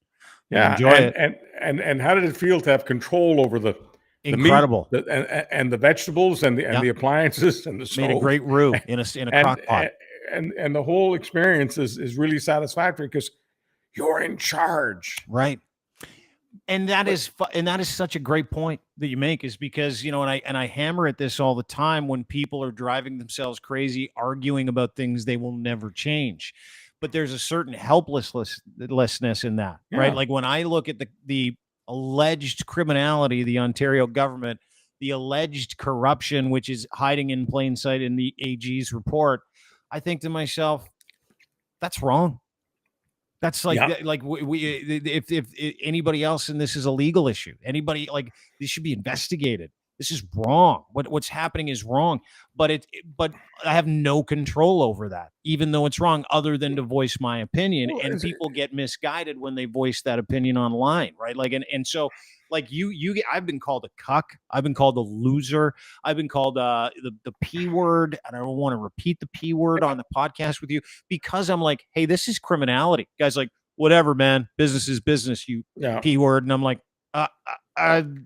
Yeah, enjoy it. And how did it feel to have control over the incredible meat, and the vegetables and the appliances and the stove? Made a great roux in a crock pot. And the whole experience is really satisfactory because you're in charge. Right. And that is such a great point that you make, is because, and I hammer at this all the time when people are driving themselves crazy, arguing about things they will never change. But there's a certain helplessness in that, right? Yeah. Like when I look at the alleged criminality of the Ontario government, the alleged corruption, which is hiding in plain sight in the AG's report, I think to myself, that's wrong. That's like, Yeah. like if anybody else in this is a legal issue, anybody, like, this should be investigated. This is wrong. What's happening is wrong, but but I have no control over that, even though it's wrong, other than to voice my opinion. Well, And people get misguided when they voice that opinion online, right? Like, and so, like, I've been called a cuck. I've been called a loser. I've been called the P word, and I don't want to repeat the P word on the podcast with you, because I'm like, hey, this is criminality. Guys, like, whatever, man. Business is business, you yeah. P word. And I'm like,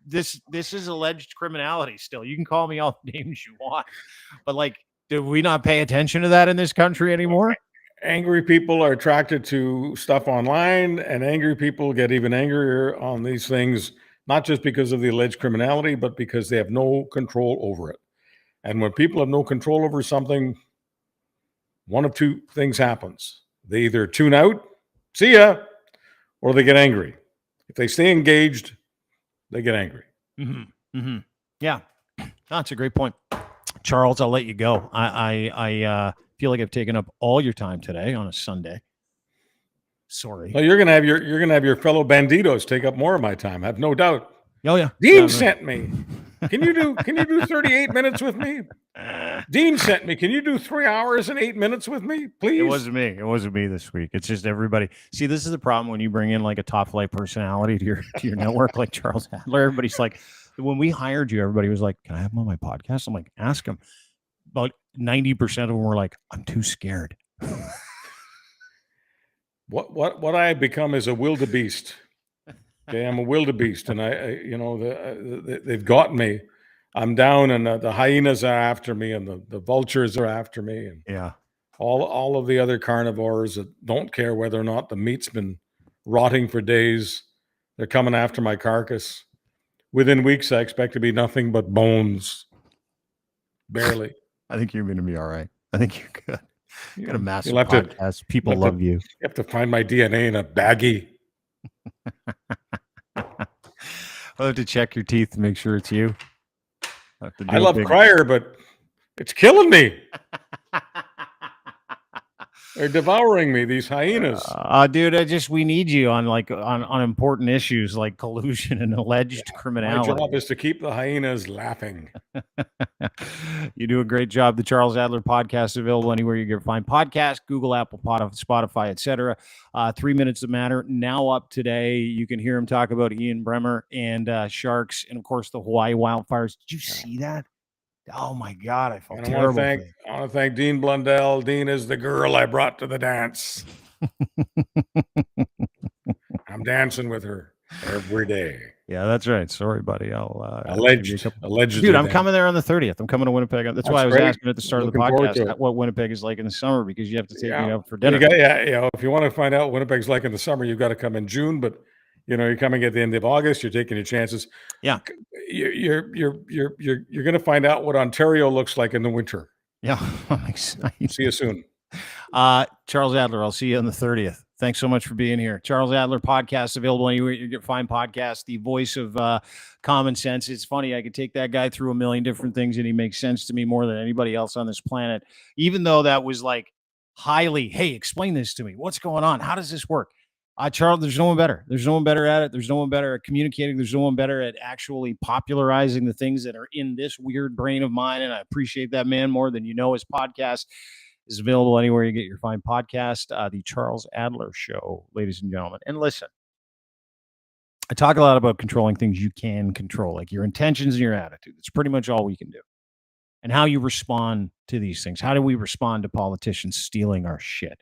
this is alleged criminality still. You can call me all the names you want. But, like, do we not pay attention to that in this country anymore? Angry people are attracted to stuff online, and angry people get even angrier on these things, not just because of the alleged criminality, but because they have no control over it. And when people have no control over something, one of two things happens. They either tune out, see ya, or they get angry. If they stay engaged, they get angry. Mm-hmm. Mm-hmm. Yeah, that's a great point, Charles. I'll let you go. I feel like I've taken up all your time today on a Sunday. Sorry. Well, you're gonna have your fellow banditos take up more of my time. I have no doubt. Oh yeah. Dean sent me. Can you do 38 minutes with me? Dean sent me. Can you do 3 hours and 8 minutes with me, please? It wasn't me. It wasn't me this week. It's just everybody. See, this is the problem when you bring in like a top flight personality to your network, like Charles Adler. Everybody's like, when we hired you, everybody was like, "Can I have him on my podcast?" I'm like, "Ask him." About 90% of them were like, "I'm too scared." What I have become is a wildebeest. Okay, I'm a wildebeest, and they've got me. I'm down, and the hyenas are after me, and the vultures are after me, and Yeah. all of the other carnivores that don't care whether or not the meat's been rotting for days. They're coming after my carcass. Within weeks, I expect to be nothing but bones. Barely. I think you're going to be all right. I think you're good. You got a massive You'll have podcast. People love you. You have to find my DNA in a baggie. I'll have to check your teeth to make sure it's you. I love Crier, but it's killing me. They're devouring me, these hyenas. Dude, we need you on on important issues like collusion and alleged criminality. My job is to keep the hyenas laughing. You do a great job. The Charles Adler podcast is available anywhere you can find podcasts: Google, Apple, Spotify, etc. 3 Minutes of Matter now up today. You can hear him talk about Ian Bremmer and sharks, and of course the Hawaii wildfires. Did you see that? Oh my God, I felt terrible. I want to thank Dean Blundell. Dean is the girl I brought to the dance. I'm dancing with her every day. Yeah, that's right. Sorry, buddy. Allegedly. Dude, I'm coming there on the 30th. I'm coming to Winnipeg. That's why I was asking at the start of the podcast what Winnipeg is like in the summer, because you have to take me out for dinner. If you want to find out what Winnipeg's like in the summer, you've got to come in June, but you're coming at the end of August. You're taking your chances. Yeah, you're going to find out what Ontario looks like in the winter. Yeah, I'm excited. See you soon, Charles Adler. I'll see you on the 30th. Thanks so much for being here. Charles Adler podcast available anywhere you can find podcasts. The voice of common sense. It's funny. I could take that guy through a million different things, and he makes sense to me more than anybody else on this planet. Even though that was like highly, hey, explain this to me. What's going on? How does this work? Charles, there's no one better. There's no one better at it. There's no one better at communicating. There's no one better at actually popularizing the things that are in this weird brain of mine. And I appreciate that man more than you know. His podcast is available anywhere you get your fine podcast. The Charles Adler Show, ladies and gentlemen. And listen, I talk a lot about controlling things you can control, like your intentions and your attitude. It's pretty much all we can do. And how you respond to these things. How do we respond to politicians stealing our shit?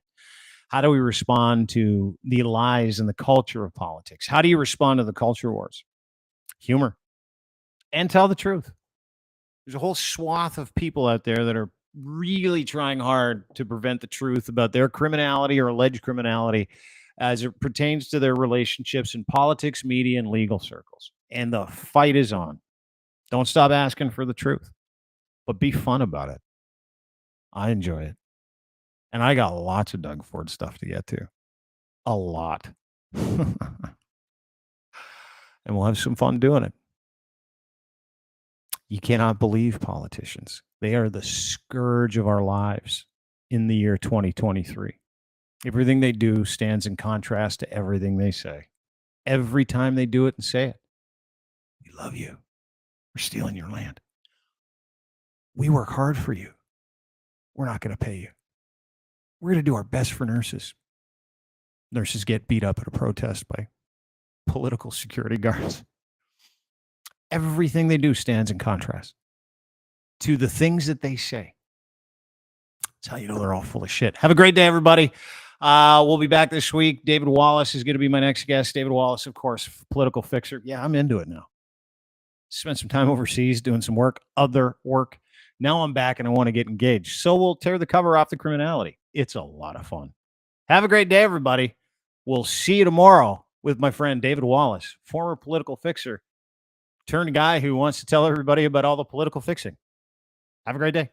How do we respond to the lies and the culture of politics? How do you respond to the culture wars? Humor. And tell the truth. There's a whole swath of people out there that are really trying hard to prevent the truth about their criminality or alleged criminality as it pertains to their relationships in politics, media, and legal circles. And the fight is on. Don't stop asking for the truth, but be fun about it. I enjoy it. And I got lots of Doug Ford stuff to get to. A lot. And we'll have some fun doing it. You cannot believe politicians. They are the scourge of our lives in the year 2023. Everything they do stands in contrast to everything they say. Every time they do it and say it, we love you. We're stealing your land. We work hard for you. We're not going to pay you. We're going to do our best for nurses. Nurses get beat up at a protest by political security guards. Everything they do stands in contrast to the things that they say. That's how you know they're all full of shit. Have a great day, everybody. We'll be back this week. David Wallace is going to be my next guest. David Wallace, of course, political fixer. Yeah, I'm into it now. Spent some time overseas doing some work, other work. Now I'm back and I want to get engaged. So we'll tear the cover off the criminality. It's a lot of fun. Have a great day, everybody. We'll see you tomorrow with my friend David Wallace, former political fixer, turned guy who wants to tell everybody about all the political fixing. Have a great day.